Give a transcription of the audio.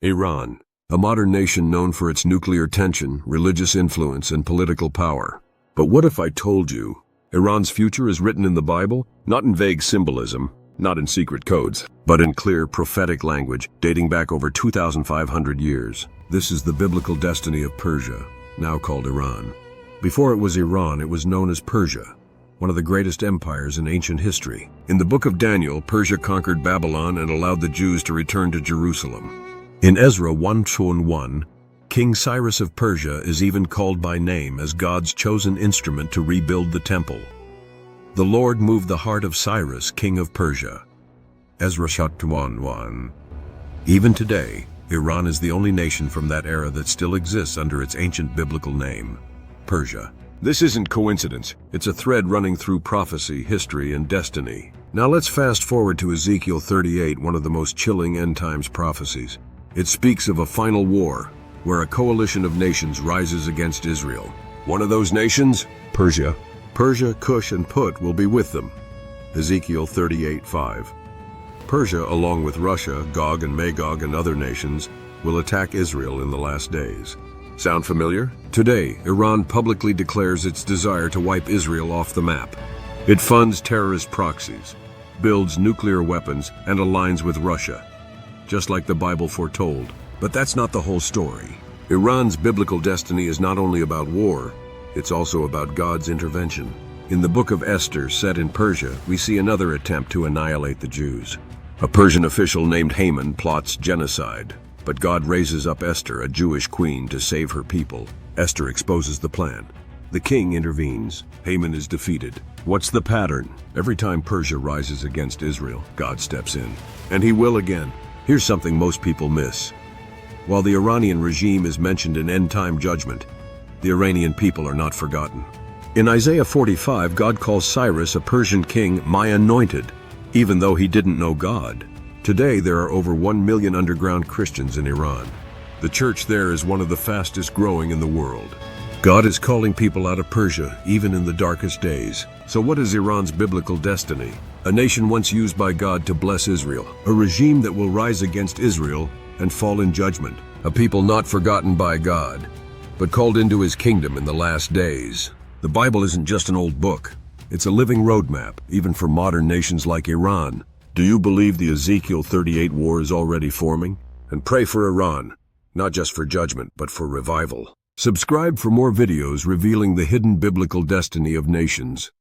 Iran, a modern nation known for its nuclear tension, religious influence, and political power. But what if I told you Iran's future is written in the Bible, not in vague symbolism, not in secret codes, but in clear prophetic language dating back over 2,500 years. This is the biblical destiny of Persia, now called Iran. Before it was Iran, it was known as Persia, one of the greatest empires in ancient history. In the Book of Daniel, Persia conquered Babylon and allowed the Jews to return to Jerusalem. In Ezra 1:1, King Cyrus of Persia is even called by name as God's chosen instrument to rebuild the temple. The Lord moved the heart of Cyrus, king of Persia. Ezra 1:1. Even today, Iran is the only nation from that era that still exists under its ancient biblical name, Persia. This isn't coincidence. It's a thread running through prophecy, history, and destiny. Now let's fast forward to Ezekiel 38, one of the most chilling end times prophecies. It speaks of a final war, where a coalition of nations rises against Israel. One of those nations? Persia. Persia, Cush, and Put will be with them. Ezekiel 38:5. Persia, along with Russia, Gog and Magog, and other nations, will attack Israel in the last days. Sound familiar? Today, Iran publicly declares its desire to wipe Israel off the map. It funds terrorist proxies, builds nuclear weapons, and aligns with Russia, just like the Bible foretold. But that's not the whole story. Iran's biblical destiny is not only about war, it's also about God's intervention. In the Book of Esther, set in Persia, we see another attempt to annihilate the Jews. A Persian official named Haman plots genocide, but God raises up Esther, a Jewish queen, to save her people. Esther exposes the plan. The king intervenes. Haman is defeated. What's the pattern? Every time Persia rises against Israel, God steps in. And he will again. Here's something most people miss. While the Iranian regime is mentioned in end-time judgment, the Iranian people are not forgotten. In Isaiah 45, God calls Cyrus, a Persian king, my anointed, even though he didn't know God. Today, there are over 1 million underground Christians in Iran. The church there is one of the fastest growing in the world. God is calling people out of Persia, even in the darkest days. So what is Iran's biblical destiny? A nation once used by God to bless Israel. A regime that will rise against Israel and fall in judgment. A people not forgotten by God, but called into his kingdom in the last days. The Bible isn't just an old book. It's a living roadmap, even for modern nations like Iran. Do you believe the Ezekiel 38 war is already forming? And pray for Iran, not just for judgment, but for revival. Subscribe for more videos revealing the hidden biblical destiny of nations.